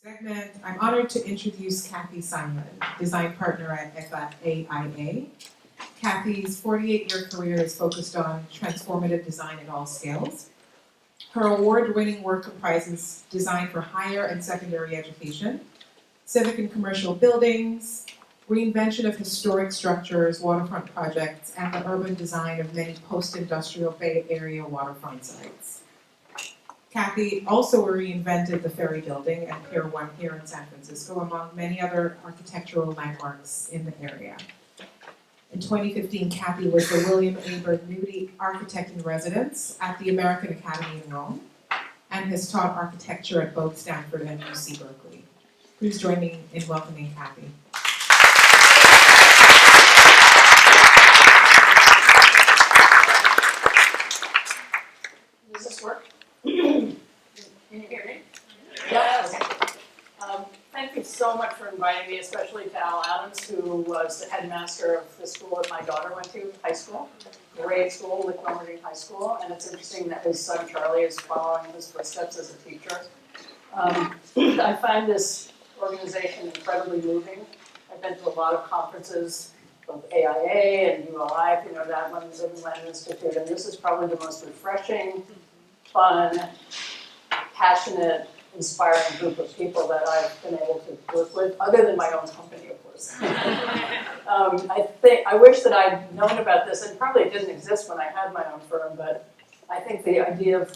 segment, I'm honored to introduce Cathy Simon, design partner at AIA. Cathy's 48-year career is focused on transformative design at all scales. Her award-winning work comprises design for higher and secondary education, civic and commercial buildings, reinvention of historic structures, waterfront projects, and the urban design of many post-industrial Bay Area waterfront sites. Cathy also reinvented the Ferry Building and Pier 1 here in San Francisco, among many other architectural landmarks in the area. In 2015, Cathy was the William A. Bernoulli Architect in Residence at the American Academy in Rome, and has taught architecture at both Stanford and UC Berkeley. Please join me in welcoming Cathy. Does this work? Can you hear me? Yes. Thank you so much for inviting me, especially to Al Adams, who was the headmaster of the school that my daughter went to, high school, grade school, Lick High School, and it's interesting that his son Charlie is following in his footsteps as a teacher. I find this organization incredibly moving. I've been to a lot of conferences, both AIA and ULI, if you know that one, the Urban Land Institute, and this is probably the most refreshing, fun, passionate, inspiring group of people that I've been able to work with, other than my own company, of course. I wish that I'd known about this, and probably it didn't exist when I had my own firm, but I think the idea of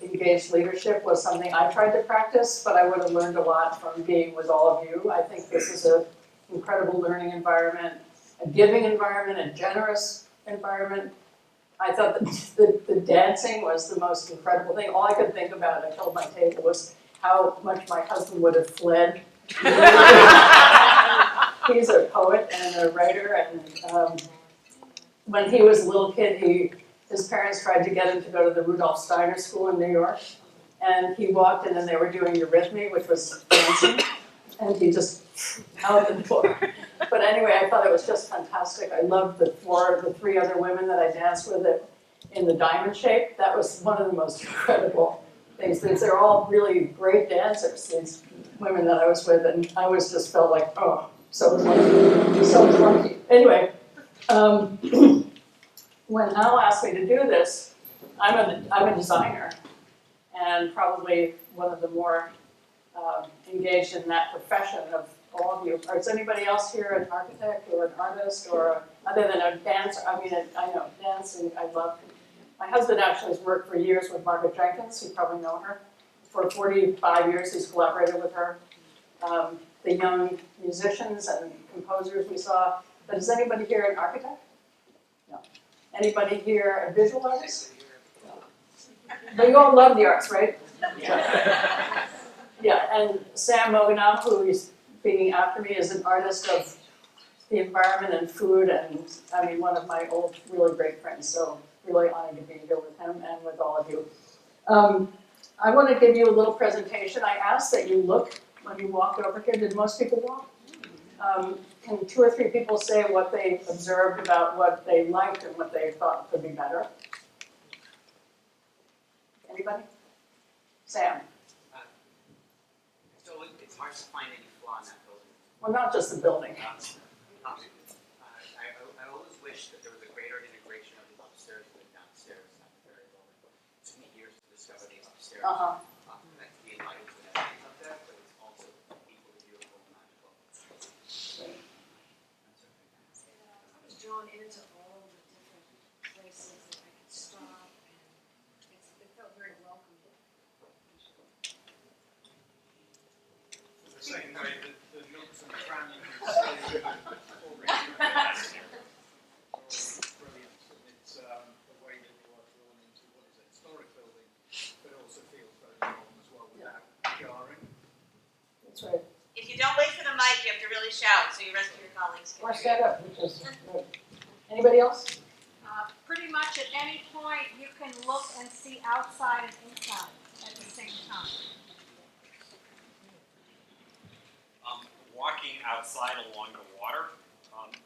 engaged leadership was something I tried to practice, but I would have learned a lot from being with all of you. I think this is an incredible learning environment, a giving environment, a generous environment. I thought that the dancing was the most incredible thing. All I could think about, I told my table, was how much my husband would have fled. He's a poet and a writer, and when he was a little kid, his parents tried to get him to go to the Rudolf Steiner School in New York, and he walked in and they were doing Eurythmy, which was dancing, and he just out the door. But anyway, I thought it was just fantastic. I loved the three other women that I danced with in the diamond shape. That was one of the most incredible things. They're all really great dancers, these women that I was with, and I was just felt like, oh, so lucky. Anyway, when Al asked me to do this, I'm a designer, and probably one of the more engaged in that profession of all of you. Is anybody else here an architect or an artist or other than a dancer? I mean, I know dancing, I love. My husband actually has worked for years with Margaret Jenkins, you probably know her. For 45 years he's collaborated with her. The young musicians and composers we saw. But is anybody here an architect? No. Anybody here a visual artist? No. But you all love the arts, right? Yeah, and Sam Moganam, who is speaking after me, is an artist of the environment and food, and I mean, one of my old, really great friends, so really honored to be here with him and with all of you. I want to give you a little presentation. I asked that you look when you walked over here. Did most people walk? Can 2 or 3 people say what they observed about what they liked and what they thought could be better? Anybody? Sam? So it's hard to find any flaw in that building. Well, not just the building. I always wish that there was a greater integration of the upstairs and the downstairs at the very building. It took me years to discover the upstairs. That can be invited to an essence of that, but it's also equally beautiful and magical. I was drawn into all the different places that I could stop, and it felt very welcoming. The same way that the nooks and crannies already last year. Brilliant. It's the way that you are drawn into what is a historic building, but it also feels very modern as well without jarring. That's right. If you don't wait for the mic, you have to really shout so your rest of your colleagues can Or hear stand up, which is good. Anybody else? Pretty much at any point, you can look and see outside and inside at the same time. Walking outside along the water,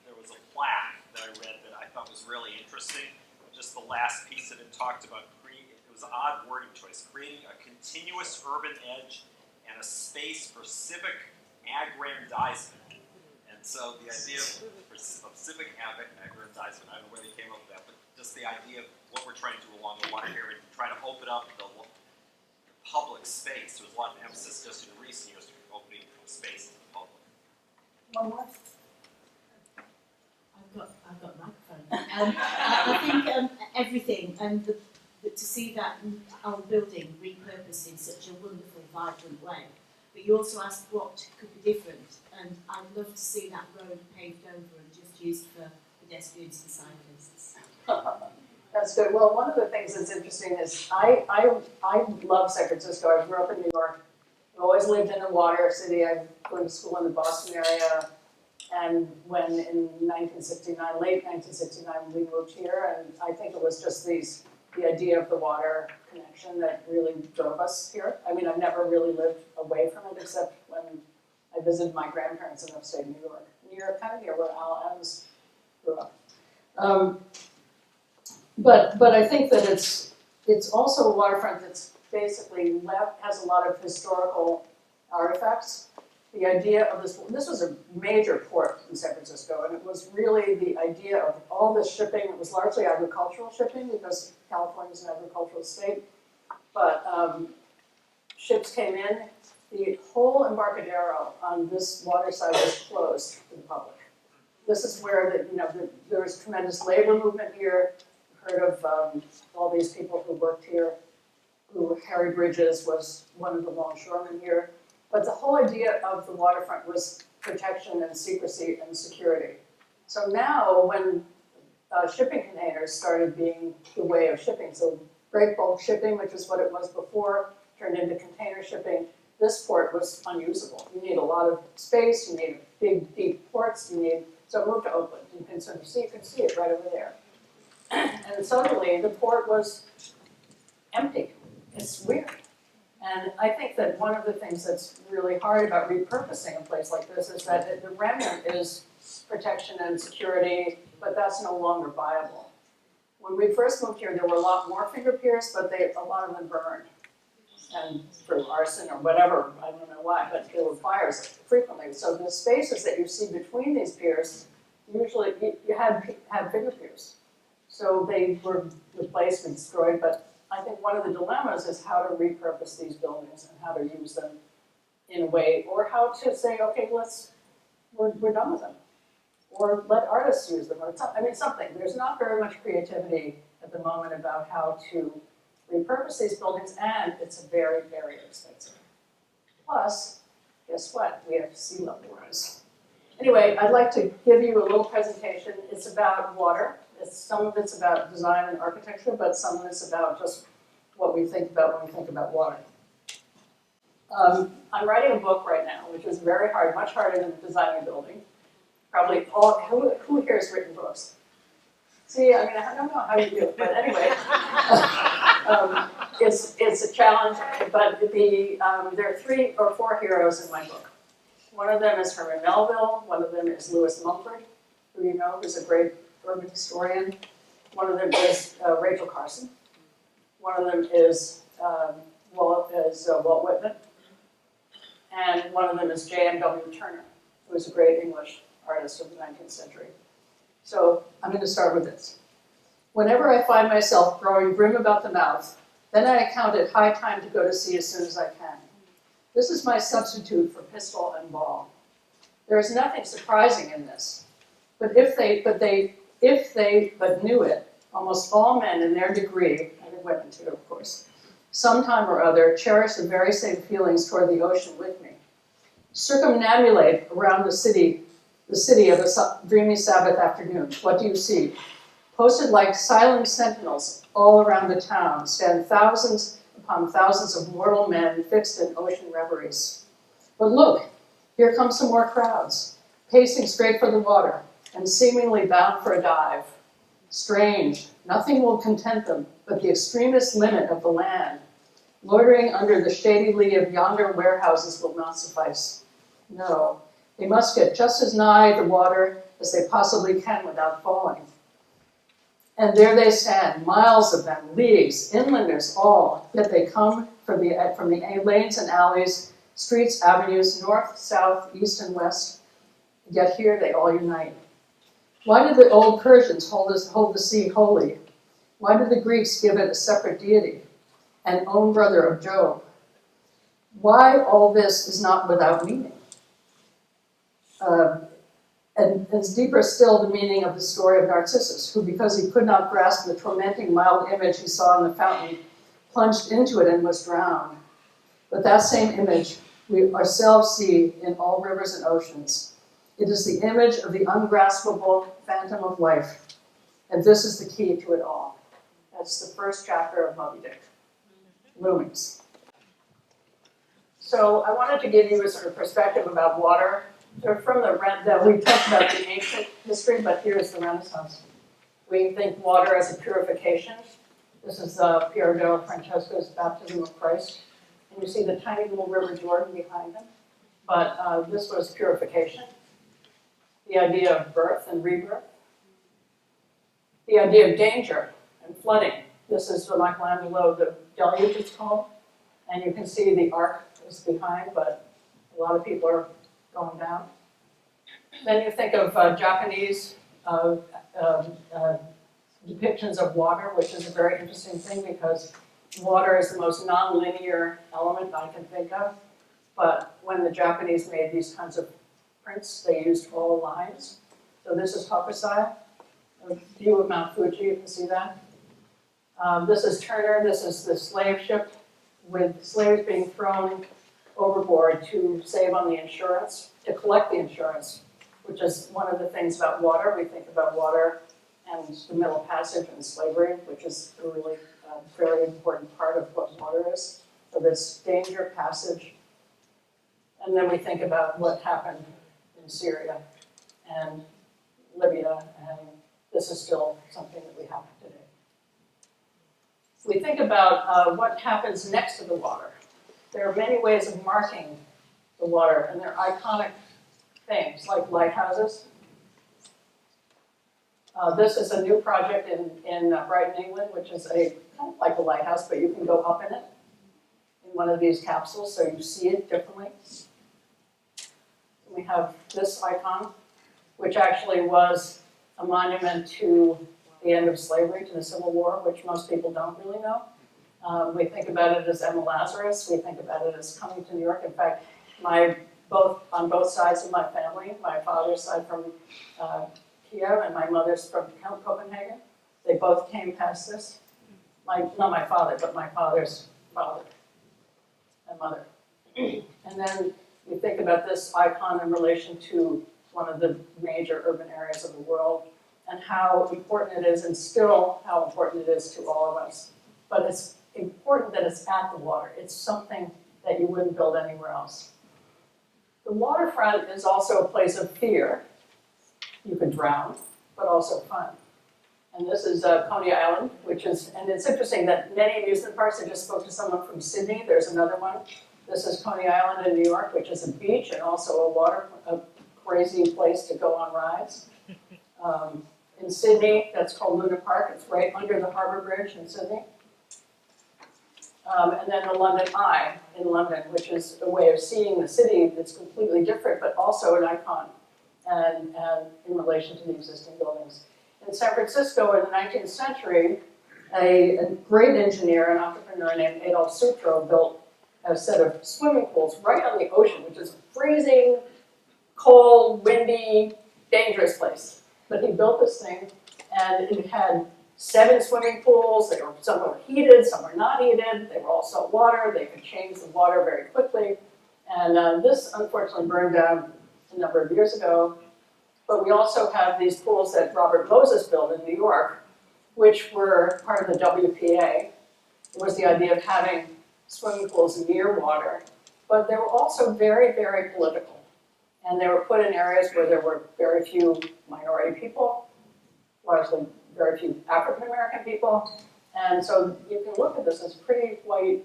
there was a plaque that I read that I thought was really interesting. Just the last piece of it talked about it was an odd wording choice, creating a continuous urban edge and a space for civic aggrandizement. And so the idea of civic aggrandizement, I don't know where they came up with that, but just the idea of what we're trying to do along the water here and trying to open up the public space. There was a lot of emphasis just in recent years to opening space to the public. One more? I've got a microphone. I think everything and to see that our building repurposed in such a wonderful, vibrant way. But you also asked what could be different, and I'd love to see that road paved over and just used for pedestrians and cyclists. That's good. Well, one of the things that's interesting is I love San Francisco. I grew up in New York. I've always lived in a water city. I went to school in the Boston area. And when in 1969, late 1969, we moved here, and I think it was just the idea of the water connection that really drove us here. I mean, I've never really lived away from it except when I visited my grandparents in upstate New York. Kind of near where Al Adams grew up. But I think that it's also a waterfront that's basically has a lot of historical artifacts. The idea of this was a major port in San Francisco, and it was really the idea of all this shipping. It was largely agricultural shipping because California is an agricultural state. But ships came in. The whole Embarcadero on this water side was closed to the public. This is where there was tremendous labor movement here. You've heard of all these people who worked here. Harry Bridges was one of the longshoremen here. But the whole idea of the waterfront was protection and secrecy and security. So now when shipping containers started being the way of shipping, so great bulk shipping, which is what it was before, turned into container shipping, this port was unusable. You need a lot of space, you need big, deep ports, so it moved to Oakland. You can see it right over there. And suddenly the port was empty. It's weird. And I think that one of the things that's really hard about repurposing a place like this is that the remnant is protection and security, but that's no longer viable. When we first moved here, there were a lot more finger piers, but a lot of them burned. And for arson or whatever, I don't know why, but there were fires frequently. So the spaces that you see between these piers, usually you had finger piers. So they were replaced and destroyed, but I think one of the dilemmas is how to repurpose these buildings and how to use them in a way, or how to say, okay, we're done with them. Or let artists use them, or something. There's not very much creativity at the moment about how to repurpose these buildings, and it's very, very expensive. Plus, guess what? We have sea level rise. Anyway, I'd like to give you a little presentation. It's about water. Some of it's about design and architecture, but some of it's about just what we think about when we think about water. I'm writing a book right now, which is very hard, much harder than designing a building. Probably who here has written books? See, I don't know how you do it, but anyway, it's a challenge. But there are 3 or 4 heroes in my book. One of them is Herman Melville. One of them is Lewis Mumford, who you know, who's a great urban historian. One of them is Rachel Carson. One of them is Walt Whitman. And one of them is J.M.W. Turner, who was a great English artist of the 19th century. So I'm going to start with this. Whenever I find myself growing grim about the mouth, then I account it high time to go to sea as soon as I can. This is my substitute for pistol and ball. There is nothing surprising in this. But if they knew it, almost all men in their degree, and women too, of course, sometime or other cherish the very same feelings toward the ocean with me. Circumambulate around the city of a dreamy Sabbath afternoon. What do you see? Posted like silent sentinels all around the town stand thousands upon thousands of mortal men fixed in ocean reveries. But look, here come some more crowds, pacing straight for the water and seemingly bound for a dive. Strange, nothing will content them but the extremest limit of the land. Loitering under the shady lee of yonder warehouses will not suffice. No, they must get just as nigh the water as they possibly can without falling. And there they stand, miles of them, leagues, inlanders all, yet they come from the lanes and alleys, Streets, avenues, north, south, east, and west, yet here they all unite. Why did the old Persians hold the sea holy? Why did the Greeks give it a separate deity, an own brother of Jove? Why all this is not without meaning? And it's deeper still the meaning of the story of Narcissus, who, because he could not grasp the tormenting mild image he saw in the fountain, plunged into it and was drowned. But that same image we ourselves see in all rivers and oceans. It is the image of the ungraspable phantom of life, and this is the key to it all. That's the first chapter of Moby Dick, Loomings. So I wanted to give you a sort of perspective about water. So from we talked about the ancient history, but here's the Renaissance. We think water as a purification. This is Pier del Francesco's baptism of Christ. And you see the tiny little River Jordan behind him. But this was purification. The idea of birth and rebirth. The idea of danger and flooding. This is Michelangelo, the deluge it's called. And you can see the ark is behind, but a lot of people are going down. Then you think of Japanese depictions of water, which is a very interesting thing because water is the most non-linear element I can think of. But when the Japanese made these kinds of prints, they used all lines. So this is Hokusai, a view of Mount Fuji, you can see that. This is Turner, this is the slave ship with slaves being thrown overboard to save on the insurance, to collect the insurance, which is one of the things about water. We think about water and the Middle Passage and slavery, which is a really very important part of what water is. So this danger, passage. And then we think about what happened in Syria and Libya, and this is still something that we have today. We think about what happens next to the water. There are many ways of marking the water, and they're iconic things, like lighthouses. This is a new project in Brighton, England, which is kind of like a lighthouse, but you can go up in it, in one of these capsules, so you see it differently. We have this icon, which actually was a monument to the end of slavery, to the Civil War, which most people don't really know. We think about it as Emma Lazarus. We think about it as coming to New York. In fact, on both sides of my family, my father's side from Kiev and my mother's from Copenhagen, they both came past this. Not my father, but my father's father and mother. And then we think about this icon in relation to one of the major urban areas of the world and how important it is, and still how important it is to all of us. But it's important that it's at the water. It's something that you wouldn't build anywhere else. The waterfront is also a place of fear. You could drown, but also fun. And this is Coney Island, and it's interesting that many amusement parks, I just spoke to someone from Sydney, there's another one. This is Coney Island in New York, which is a beach and also a crazy place to go on rides. In Sydney, that's called Luna Park. It's right under the Harbour Bridge in Sydney. And then the London Eye in London, which is a way of seeing the city that's completely different, but also an icon and in relation to the existing buildings. In San Francisco in the 19th century, a great engineer and entrepreneur named Adolf Sutro built a set of swimming pools right on the ocean, which is a freezing, cold, windy, dangerous place. But he built this thing, and it had 7 swimming pools. Some were heated, some were not heated. They were all salt water. They could change the water very quickly. And this, unfortunately, burned down a number of years ago. But we also have these pools that Robert Moses built in New York, which were part of the WPA. It was the idea of having swimming pools near water. But they were also very, very political. And they were put in areas where there were very few minority people, largely very few African American people. And so you can look at this as a pretty white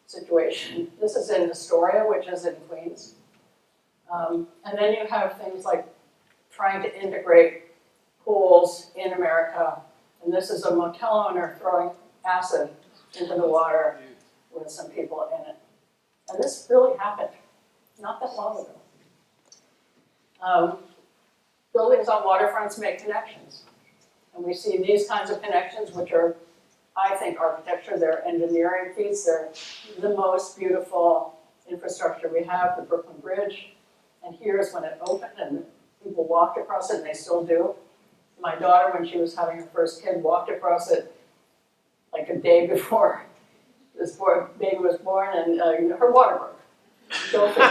situation. This is in Astoria, which is in Queens. And then you have things like trying to integrate pools in America. And this is a motel owner throwing acid into the water with some people in it. And this really happened. not that long ago. Buildings on waterfronts make connections. And we see these kinds of connections, which are, I think, architecture, they're engineering feats, they're the most beautiful infrastructure we have, the Brooklyn Bridge. And here's when it opened and people walked across it, and they still do. My daughter, when she was having her first kid, walked across it like a day before this baby was born, and her water broke. Go figure.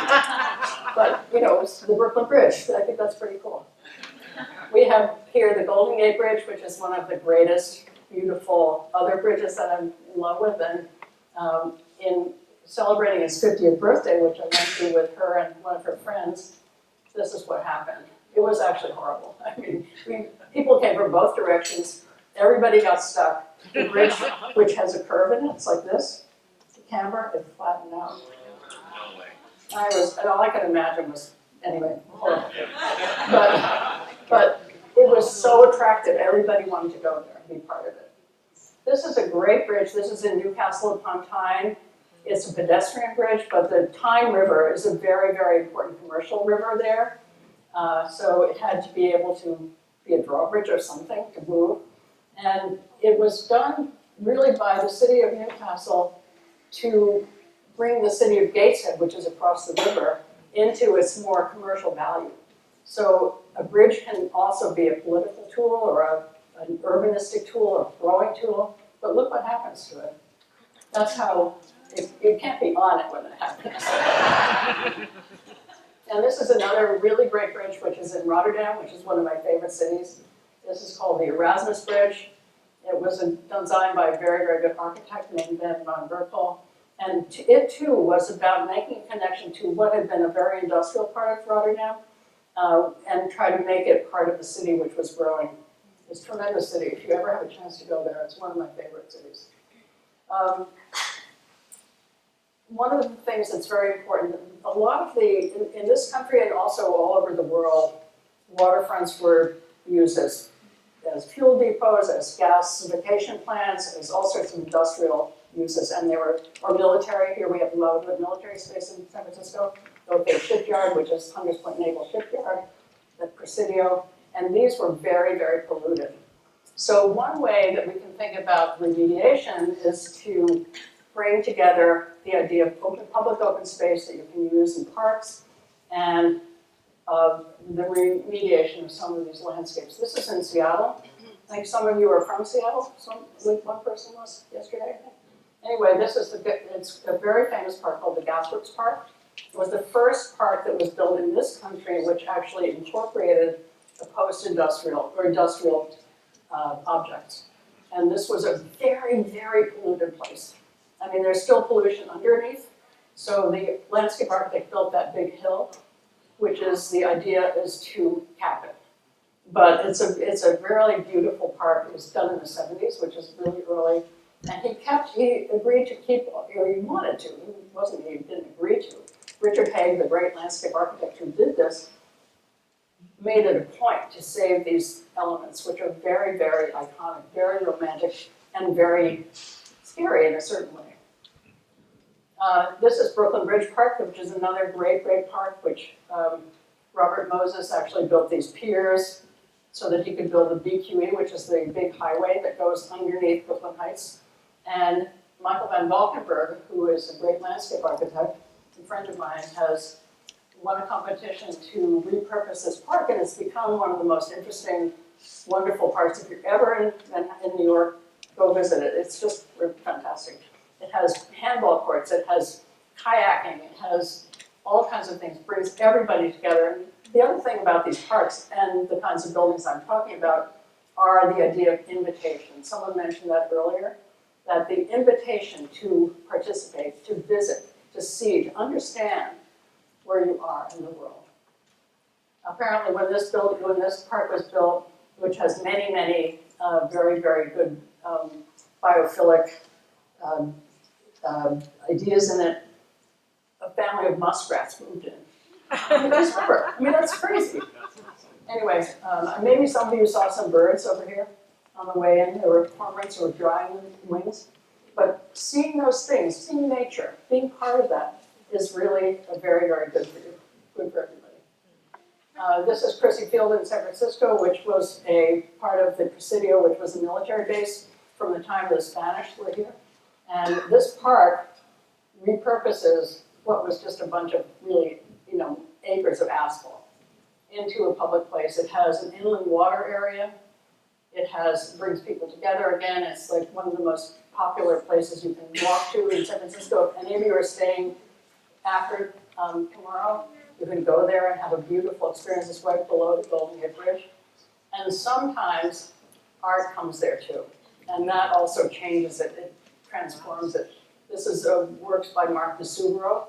But, it's the Brooklyn Bridge, so I think that's pretty cool. We have here the Golden Gate Bridge, which is one of the greatest, beautiful other bridges that I'm in love with, and in celebrating his 50th birthday, which I went to with her and one of her friends, this is what happened. It was actually horrible. I mean, people came from both directions. Everybody got stuck. The bridge, which has a curve in it, it's like this. The camber, it flattened out. And all I could imagine was, anyway, horrible. But it was so attractive. Everybody wanted to go there and be part of it. This is a great bridge. This is in Newcastle upon Tyne. It's a pedestrian bridge, but the Tyne River is a very, very important commercial river there. So it had to be able to be a drawbridge or something to move. And it was done really by the city of Newcastle to bring the city of Gateshead, which is across the river, into its more commercial value. So a bridge can also be a political tool or an urbanistic tool, a growing tool, but look what happens to it. That's how, you can't be on it when it happens. And this is another really great bridge, which is in Rotterdam, which is one of my favorite cities. This is called the Erasmus Bridge. It was designed by a very, very good architect named Ben van Berkel. And it too was about making a connection to what had been a very industrial part of Rotterdam, and try to make it part of the city which was growing. It's a tremendous city. If you ever have a chance to go there, it's one of my favorite cities. One of the things that's very important, a lot of in this country and also all over the world, waterfronts were used as fuel depots, as gasification plants, as all sorts of industrial uses, and they were, or military. Here we have a lot of military space in San Francisco. The Bay Shipyard, which is Hunters Point Naval Shipyard, the Presidio, and these were very, very polluted. So one way that we can think about remediation is to bring together the idea of public open space that you can use in parks and the remediation of some of these landscapes. This is in Seattle. I think some of you are from Seattle. One person was yesterday, I think. Anyway, it's a very famous park called the Gasworks Park. It was the first park that was built in this country which actually incorporated the post-industrial or industrial objects. And this was a very, very polluted place. I mean, there's still pollution underneath. So the landscape architect built that big hill, which is the idea is to cap it. But it's a really beautiful park. It was done in the 70s, which is really early. And he agreed to keep, or he wanted to, he didn't agree to. Richard Haig, the great landscape architect who did this, made it a point to save these elements, which are very, very iconic, very romantic, and very scary in a certain way. This is Brooklyn Bridge Park, which is another great, great park, which Robert Moses actually built these piers so that he could build the BQE, which is the big highway that goes underneath Brooklyn Heights. And Michael van Valkenburg, who is a great landscape architect, a friend of mine, has won a competition to repurpose this park, and it's become one of the most interesting, wonderful parks. If you're ever in New York, go visit it. It's just fantastic. It has handball courts, it has kayaking, it has all kinds of things, brings everybody together. And the other thing about these parks and the kinds of buildings I'm talking about are the idea of invitation. Someone mentioned that earlier, that the invitation to participate, to visit, to see, to understand where you are in the world. Apparently when this park was built, which has many, many very, very good biophilic ideas in it, a family of muskrats moved in. I mean, that's crazy. Anyway, maybe some of you saw some birds over here on the way in. There were cormorants who were drying wings. But seeing those things, seeing nature, being part of that, is really a very, very good for you, good for everybody. This is Chrissy Field in San Francisco, which was a part of the Presidio, which was a military base from the time the Spanish were here. And this park repurposes what was just a bunch of really, acres of asphalt into a public place. It has an inland water area. It brings people together again. It's like one of the most popular places you can walk to in San Francisco. If any of you are staying after tomorrow, you can go there and have a beautiful experience. It's right below the Golden Gate Bridge. And sometimes art comes there too. And that also changes it. It transforms it. This is works by Mark de Soubreau,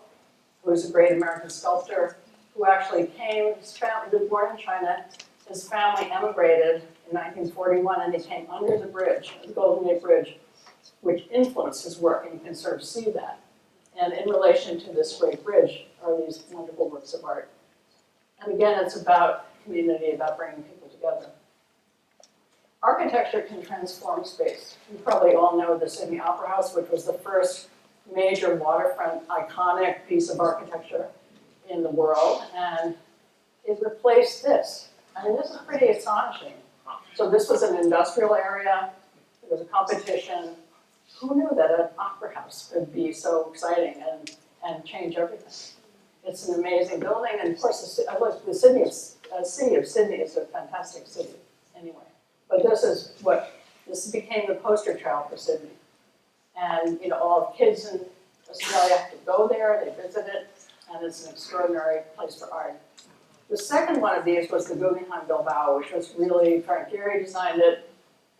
who is a great American sculptor, who actually came, his family was born in China. His family emigrated in 1941, and they came under the bridge, the Golden Gate Bridge, which influenced his work, and you can sort of see that. And in relation to this great bridge are these wonderful works of art. And again, it's about community, about bringing people together. Architecture can transform space. You probably all know the Sydney Opera House, which was the first major waterfront iconic piece of architecture in the world, and it replaced this. I mean, this is pretty astonishing. So this was an industrial area. There was a competition. Who knew that an opera house could be so exciting and change everything? It's an amazing building, and of course, the city of Sydney is a fantastic city anyway. But this became the poster child for Sydney. And all the kids in Australia have to go there, they visit it, and it's an extraordinary place for art. The second one of these was the Guggenheim Bilbao, which was really, Frank Gehry designed it.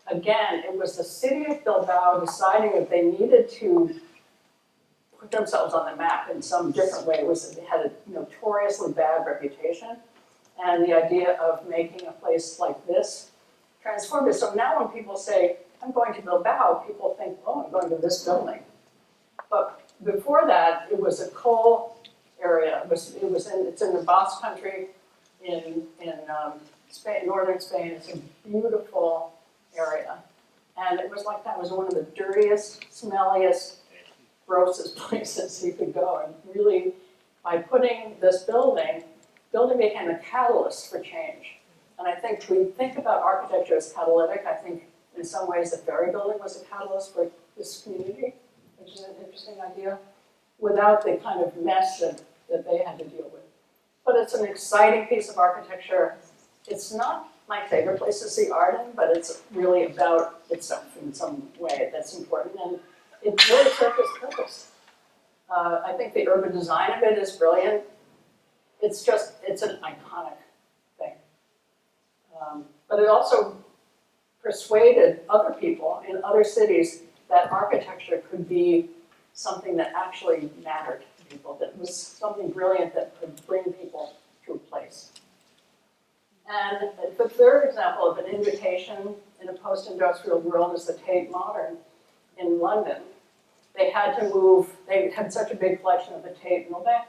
Again, it was the city of Bilbao deciding that they needed to put themselves on the map in some different way. It was that they had a notoriously bad reputation, and the idea of making a place like this transformed it. So now when people say, I'm going to Bilbao, people think, oh, I'm going to this building. But before that, it was a coal area. It's in the Basque Country in Spain, northern Spain. It's a beautiful area. And it was like that. It was one of the dirtiest, smelliest, grossest places you could go. And really, by putting this building became a catalyst for change. And I think we think about architecture as catalytic. I think in some ways the Ferry Building was a catalyst for this community, which is an interesting idea, without the kind of mess that they had to deal with. But it's an exciting piece of architecture. It's not my favorite place to see art in, but it's really about itself in some way that's important. And it really served its purpose. I think the urban design of it is brilliant. It's an iconic thing. But it also persuaded other people in other cities that architecture could be something that actually mattered to people, that was something brilliant that could bring people to a place. And the third example of an invitation in a post-industrial world is the Tate Modern in London. They had to move, they had such a big collection of the Tate Modern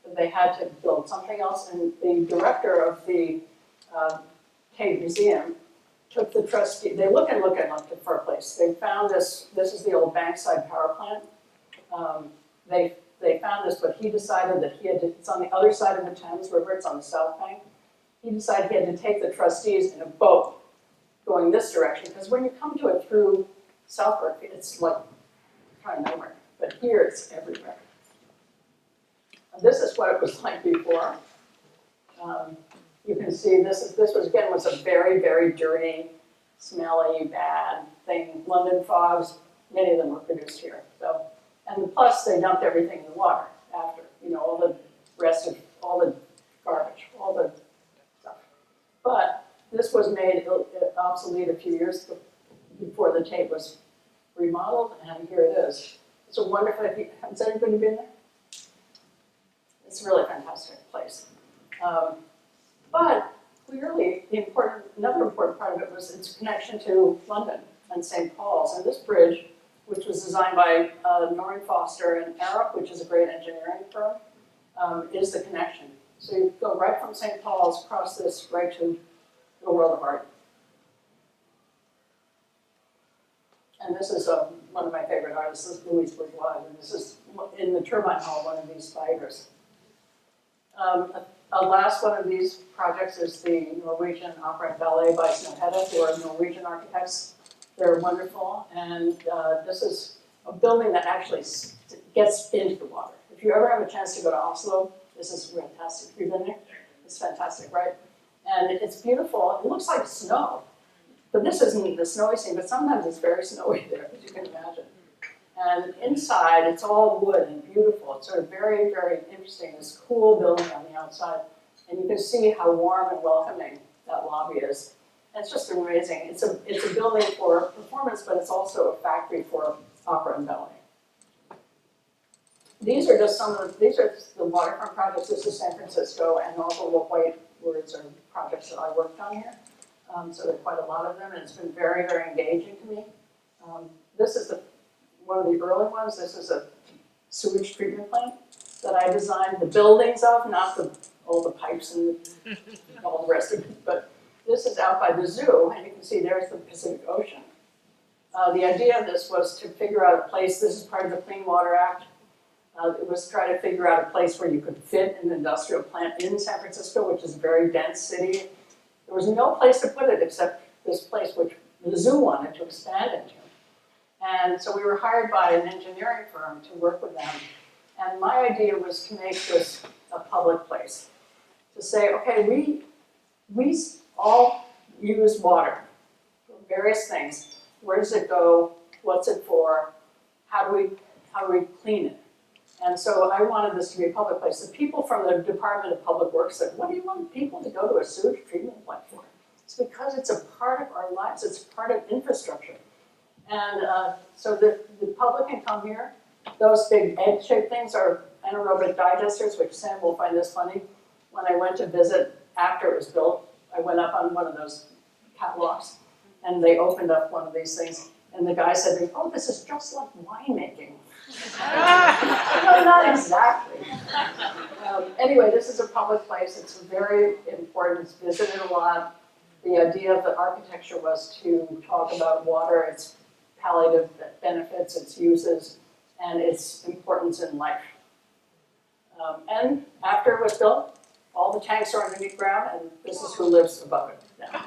that they had to build something else, and the director of the Tate Museum took the trustee, they looked for a place. They found this is the old Bankside power plant. They found this, but he decided that it's on the other side of the Thames River, it's on the south bank. He decided he had to take the trustees in a boat going this direction, because when you come to it through Southwark, it's like kind of nowhere, but here it's everywhere. And this is what it was like before. You can see this was a very, very dirty, smelly, bad thing. London fogs, many of them were produced here. So, and plus they dumped everything in the water after, all the rest of, all the garbage, all the stuff. But this was made obsolete a few years before the Tate was remodeled, and here it is. It's a wonderful, has anybody been there? It's a really fantastic place. But clearly, another important part of it was its connection to London and St. Paul's. And this bridge, which was designed by Norman Foster and Arup, which is a great engineering firm, is the connection. So you go right from St. Paul's, across this, right to the world of art. And this is one of my favorite artists, this is Louise Bourgeois, and this is in the turbine hall, one of these spiders. A last one of these projects is the Norwegian Opera and Ballet by Snohetta, who are Norwegian architects. They're wonderful, and this is a building that actually gets into the water. If you ever have a chance to go to Oslo, this is fantastic. Have you been there? It's fantastic, right? And it's beautiful. It looks like snow. But this isn't the snowy scene, but sometimes it's very snowy there, as you can imagine. And inside, it's all wood and beautiful. It's sort of very, very interesting, this cool building on the outside. And you can see how warm and welcoming that lobby is. And it's just amazing. It's a building for performance, but it's also a factory for opera and ballet. These are just these are the waterfront projects. This is San Francisco, and all the little white words are projects that I worked on here. So there are quite a lot of them, and it's been very, very engaging to me. This is one of the early ones. This is a sewage treatment plant that I designed the buildings of, not all the pipes and all the rest of it. But this is out by the zoo, and you can see there's the Pacific Ocean. The idea of this was to figure out a place. This is part of the Clean Water Act. It was try to figure out a place where you could fit an industrial plant in San Francisco, which is a very dense city. There was no place to put it except this place which the zoo wanted to expand into. And so we were hired by an engineering firm to work with them. And my idea was to make this a public place. To say, okay, we all use water for various things. Where does it go? What's it for? How do we clean it? And so I wanted this to be a public place. The people from the Department of Public Works said, what do you want people to go to a sewage treatment plant for? It's because it's a part of our lives. It's part of infrastructure. And so the public can come here. Those big egg-shaped things are anaerobic digesters, which Sam will find this funny. When I went to visit after it was built, I went up on one of those catwalks, and they opened up one of these things. And the guy said to me, oh, this is just like winemaking. No, not exactly. Anyway, this is a public place. It's very important. It's visited a lot. The idea of the architecture was to talk about water, its palliative benefits, its uses, and its importance in life. And after it was built, all the tanks are underneath ground, and this is who lives above it now.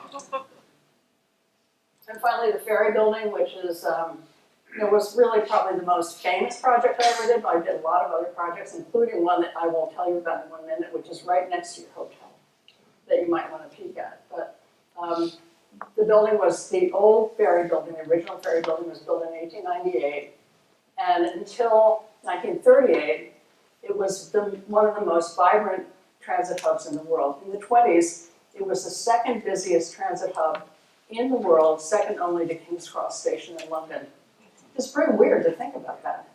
And finally, the ferry building, which is was really probably the most famous project I ever did, but I did a lot of other projects, including one that I will tell you about in 1 minute, which is right next to your hotel, that you might want to peek at. But the building was the old ferry building. The original ferry building was built in 1898, and until 1938, it was one of the most vibrant transit hubs in the world. In the 20s, it was the second busiest transit hub in the world, second only to King's Cross Station in London. It's pretty weird to think about that.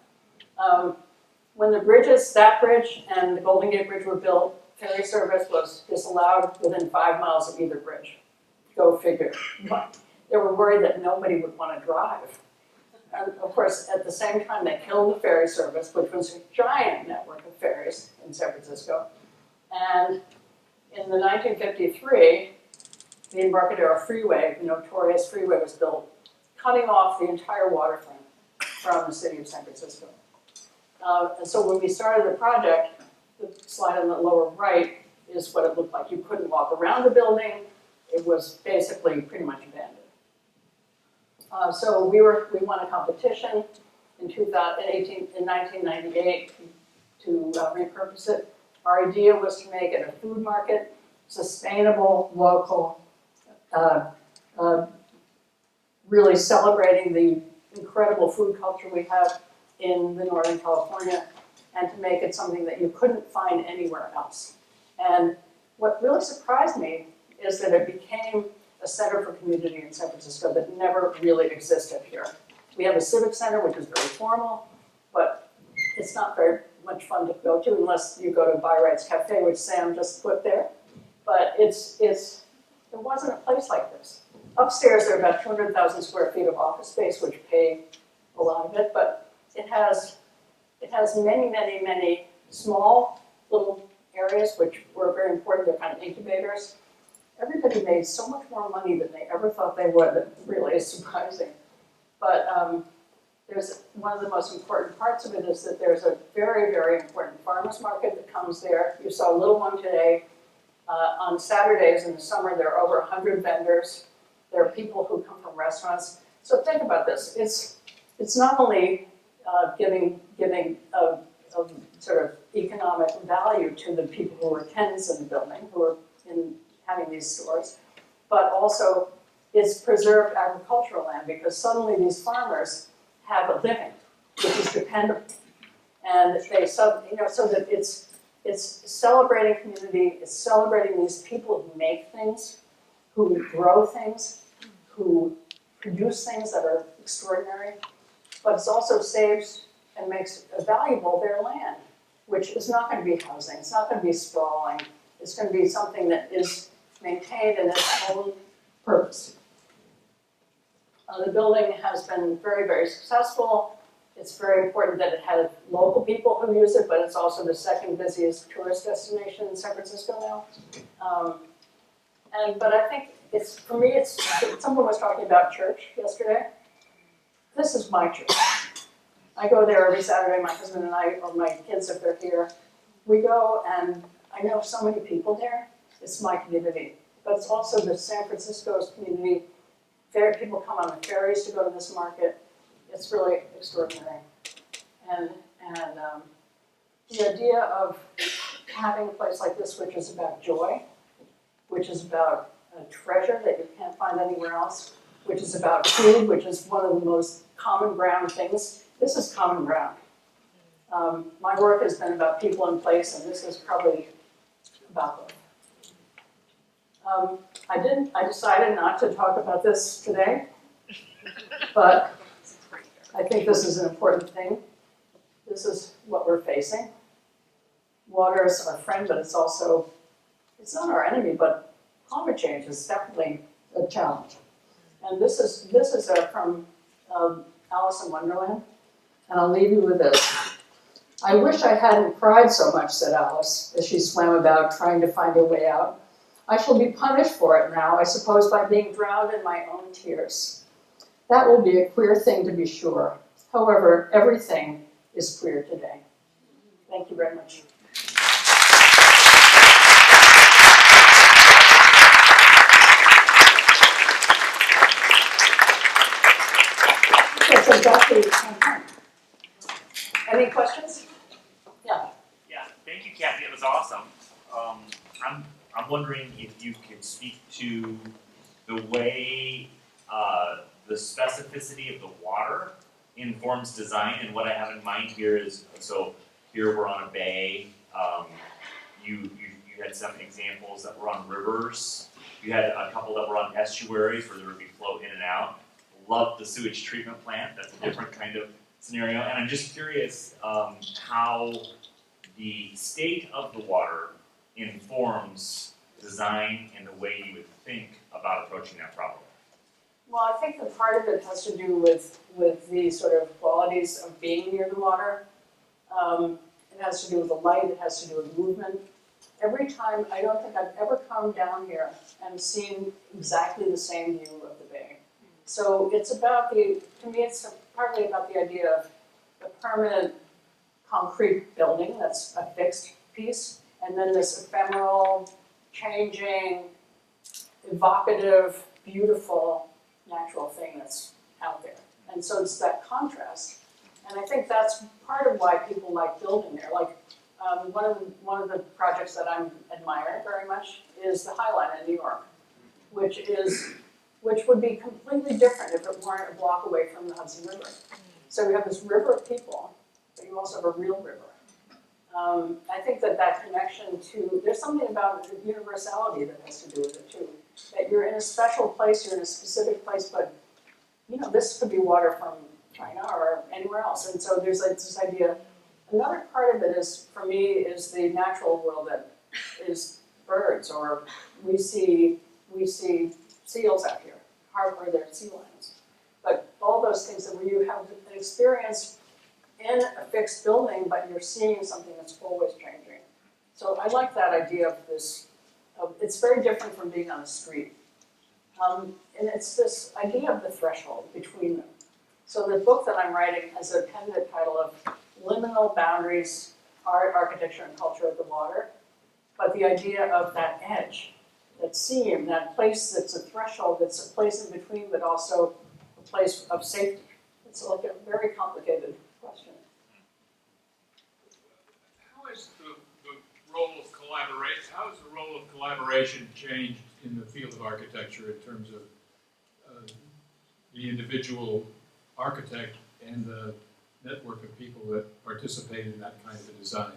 When the bridges, that bridge and the Golden Gate Bridge were built, ferry service was disallowed within 5 miles of either bridge. Go figure. But they were worried that nobody would want to drive. And of course, at the same time, they killed the ferry service, which was a giant network of ferries in San Francisco. And in the 1953, the Embarcadero Freeway, the notorious freeway, was built, cutting off the entire waterfront from the city of San Francisco. And so when we started the project, the slide on the lower right is what it looked like. You couldn't walk around the building. It was basically pretty much abandoned. So we won a competition in 1998 to repurpose it. Our idea was to make it a food market, sustainable, local, really celebrating the incredible food culture we have in the Northern California, and to make it something that you couldn't find anywhere else. And what really surprised me is that it became a center for community in San Francisco that never really existed here. We have a civic center, which is very formal, but it's not very much fun to go to unless you go to Byrights Cafe, which Sam just put there. But there wasn't a place like this. Upstairs, there are about 200,000 square feet of office space, which pay a lot of it, but it has many, many, many small little areas which were very important. They're kind of incubators. Everybody made so much more money than they ever thought they would. It really is surprising. But there's one of the most important parts of it is that there's a very, very important farmers market that comes there. You saw a little one today. On Saturdays in the summer, there are over 100 vendors. There are people who come from restaurants. So think about this. It's not only giving a sort of economic value to the people who are tenants in the building, who are in having these stores, but also it's preserved agricultural land because suddenly these farmers have a living, which is dependable. And so that it's celebrating community, it's celebrating these people who make things, who grow things, who produce things that are extraordinary, but it also saves and makes valuable their land, which is not going to be housing, it's not going to be sprawling, it's going to be something that is maintained in its own purpose. The building has been very, very successful. It's very important that it has local people who use it, but it's also the second busiest tourist destination in San Francisco now. But I think for me, someone was talking about church yesterday. This is my church. I go there every Saturday, my husband and I, or my kids if they're here. We go and I know so many people there. It's my community, but it's also the San Francisco's community. People come on the ferries to go to this market. It's really extraordinary. And the idea of having a place like this, which is about joy, which is about a treasure that you can't find anywhere else, which is about food, which is one of the most common ground things. This is common ground. My work has been about people and place, and this is probably about both. I decided not to talk about this today, but I think this is an important thing. This is what we're facing. Water is our friend, but it's not our enemy, but climate change is definitely a challenge. And this is from Alice in Wonderland, and I'll leave you with this. I wish I hadn't cried so much, said Alice, as she swam about trying to find a way out. I shall be punished for it now, I suppose, by being drowned in my own tears. That will be a queer thing to be sure. However, everything is queer today. Thank you very much. Okay, so back to you. Any questions? Yeah. Yeah, thank you, Cathy. It was awesome. I'm wondering if you could speak to the way the specificity of the water informs design. And what I have in mind here is, so here we're on a bay. You had some examples that were on rivers. You had a couple that were on estuaries where there would be flow in and out. Love the sewage treatment plant. That's a different kind of scenario. And I'm just curious how the state of the water informs design and the way you would think about approaching that problem. Well, I think that part of it has to do with the sort of qualities of being near the water. It has to do with the light, it has to do with movement. Every time, I don't think I've ever come down here and seen exactly the same view of the bay. So it's about to me it's partly about the idea of the permanent concrete building that's a fixed piece, and then this ephemeral, changing, evocative, beautiful, natural thing that's out there. And so it's that contrast. And I think that's part of why people like building there. Like one of the projects that I admire very much is the High Line in New York, which would be completely different if it weren't a block away from the Hudson River. So you have this river of people, but you also have a real river. I think that connection to, there's something about the universality that has to do with it too. That you're in a special place, you're in a specific place, but this could be water from China or anywhere else. And so there's like this idea. Another part of it is, for me, is the natural world that is birds, or we see seals out here, harbor their sea lions. But all those things that where you have an experience in a fixed building, but you're seeing something that's always changing. So I like that idea of this. It's very different from being on the street. And it's this idea of the threshold between them. So the book that I'm writing has a tentative title of Liminal Boundaries, Art, Architecture, and Culture of the Water. But the idea of that edge, that seam, that place that's a threshold, that's a place in between, but also a place of safety. It's like a very complicated question. How is the role of collaboration? How has the role of collaboration changed in the field of architecture in terms of the individual architect and the network of people that participate in that kind of a design?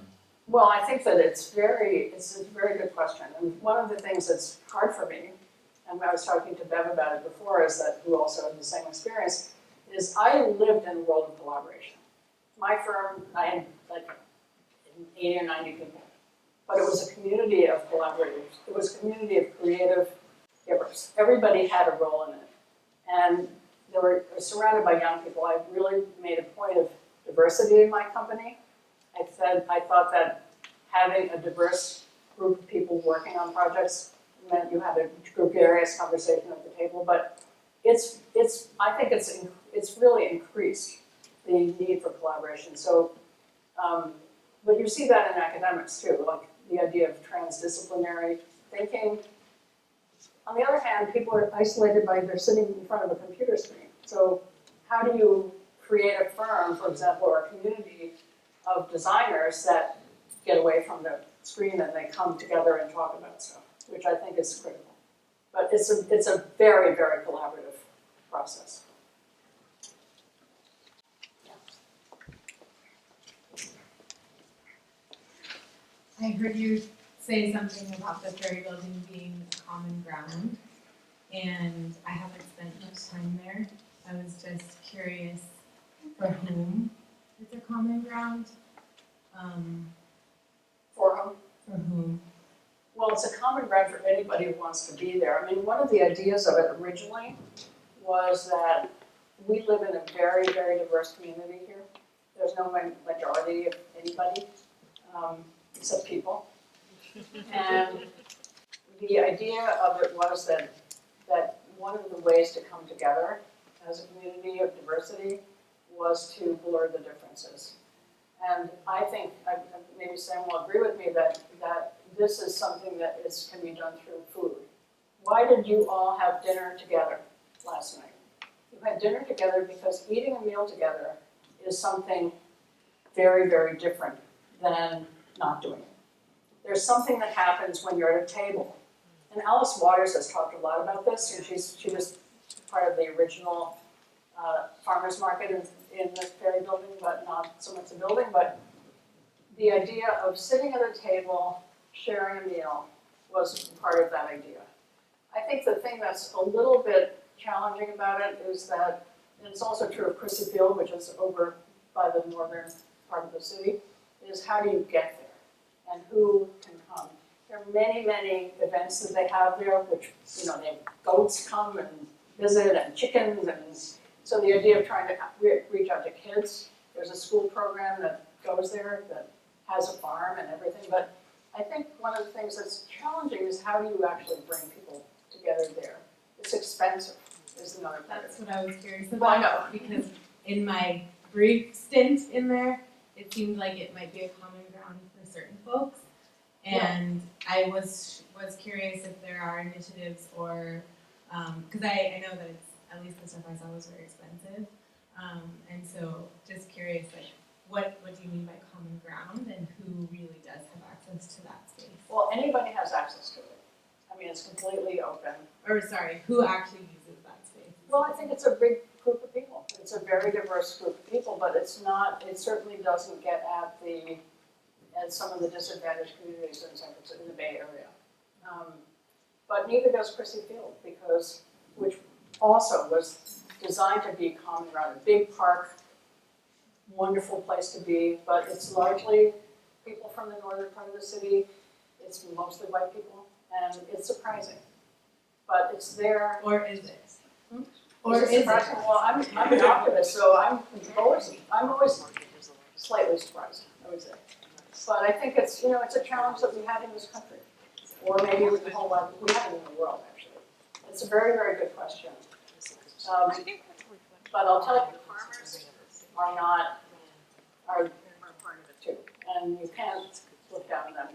Well, I think that it's a very good question. And one of the things that's hard for me, and I was talking to Bev about it before, is that who also had the same experience, is I lived in a world of collaboration. My firm, I had like 80 or 90 people, but it was a community of collaborators. It was a community of creative givers. Everybody had a role in it. And they were surrounded by young people. I really made a point of diversity in my company. I thought that having a diverse group of people working on projects meant you had a gregarious conversation at the table, but I think it's really increased the need for collaboration. So, but you see that in academics too, like the idea of transdisciplinary thinking. On the other hand, people are isolated by they're sitting in front of a computer screen. So how do you create a firm, for example, or a community of designers that get away from the screen and they come together and talk about stuff, which I think is critical. But it's a very, very collaborative process. I heard you say something about the ferry building being a common ground, and I haven't spent much time there. I was just curious for whom it's a common ground. For whom? For whom? Well, it's a common ground for anybody who wants to be there. I mean, one of the ideas of it originally was that we live in a very, very diverse community here. There's no majority of anybody, except people. And the idea of it was that one of the ways to come together as a community of diversity was to blur the differences. And I think, maybe Sam will agree with me, that this is something that can be done through food. Why did you all have dinner together last night? You had dinner together because eating a meal together is something very, very different than not doing it. There's something that happens when you're at a table. And Alice Waters has talked a lot about this, and she was part of the original farmers market in the ferry building, but not so much the building, but the idea of sitting at a table, sharing a meal, was part of that idea. I think the thing that's a little bit challenging about it is that, and it's also true of Chrissy Field, which is over by the northern part of the city, is how do you get there and who can come? There are many, many events that they have there, which, they have goats come and visit and chickens, and so the idea of trying to reach out to kids, there's a school program that goes there that has a farm and everything, but I think one of the things that's challenging is how do you actually bring people together there? It's expensive, is another part. That's what I was curious Well, I know. about, because in my brief stint in there, it seemed like it might be a common ground for certain folks. And I was curious if there are initiatives or, because I know that it's, at least the stuff I saw was very expensive. And so just curious, like, what do you mean by common ground and who really does have access to that space? Well, anybody has access to it. I mean, it's completely open. Or sorry, who actually uses that space? Well, I think it's a big group of people. It's a very diverse group of people, but it certainly doesn't get at some of the disadvantaged communities in San Francisco, in the Bay Area. But neither does Chrissy Field, which also was designed to be common ground, a big park, wonderful place to be, but it's largely people from the northern part of the city. It's mostly white people, and it's surprising. But it's there. Or is it? Or is it surprising? Well, I'm an optimist, so I'm always slightly surprised, I would say. But I think it's a challenge that we have in this country, or maybe with the whole lot we have in the world. Actually, it's a very, very good question. But I'll tell you, The farmers are not, are are part of it. too, and you can't look down on them.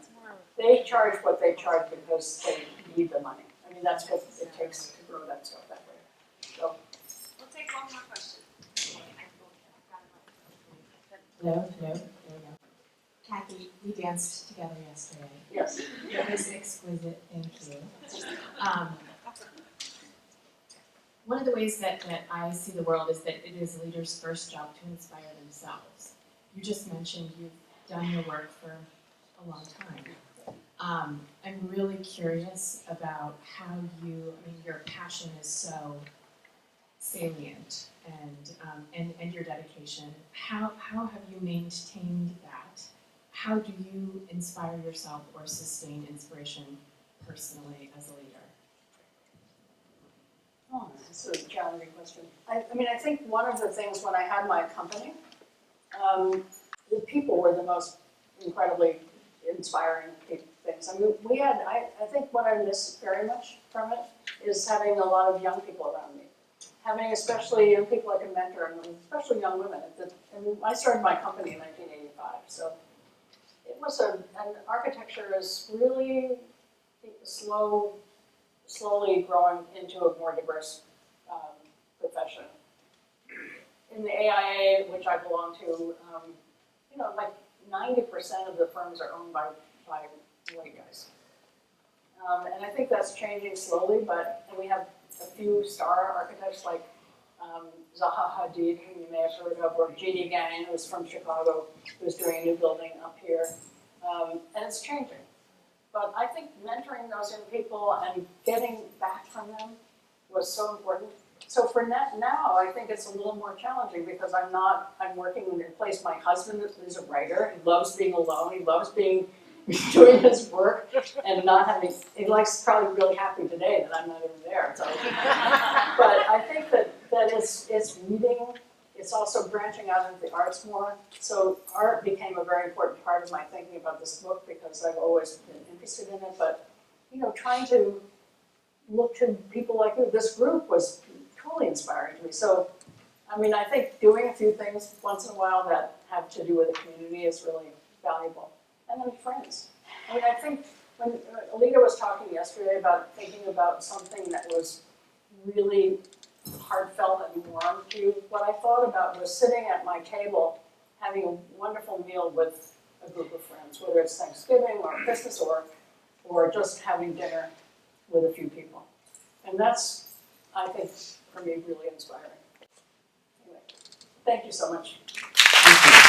They charge what they charge because they need the money. I mean, that's what it takes to grow that stuff that way. So, We'll take one more question. Hello, there we go. Cathy, we danced together yesterday. yes. It was exquisite, thank you. One of the ways that I see the world is that it is a leader's first job to inspire themselves. You just mentioned you've done your work for a long time. I'm really curious about how your passion is so salient and your dedication. How have you maintained that? How do you inspire yourself or sustain inspiration personally as a leader? Oh, that's a challenging question. I mean, I think one of the things when I had my company, the people were the most incredibly inspiring things. I mean, I think what I miss very much from it is having a lot of young people around me. Having especially young people I can mentor, and especially young women. I started my company in 1985, so it was and architecture is really slowly growing into a more diverse profession. In the AIA, which I belong to, like 90% of the firms are owned by white guys. And I think that's changing slowly, and we have a few star architects like Zaha Hadid, who you may have heard of, or Jeannie Gang, who's from Chicago, who's doing a new building up here. And it's changing. But I think mentoring those young people and getting back from them was so important. So for now, I think it's a little more challenging because I'm working to replace my husband, who's a writer. He loves being alone. He loves doing his work and not having, he's probably really happy today that I'm not even there. So. But I think that it's reading. It's also branching out into the arts more. So art became a very important part of my thinking about this book because I've always been interested in it. But, trying to look to people like you, this group was totally inspiring to me. So, I mean, I think doing a few things once in a while that have to do with the community is really valuable. And then friends. I mean, I think when Alita was talking yesterday about thinking about something that was really heartfelt and warm to you, what I thought about was sitting at my table having a wonderful meal with a group of friends, whether it's Thanksgiving or Christmas or just having dinner with a few people. And that's, I think, for me, really inspiring. Anyway, thank you so much. Thank you.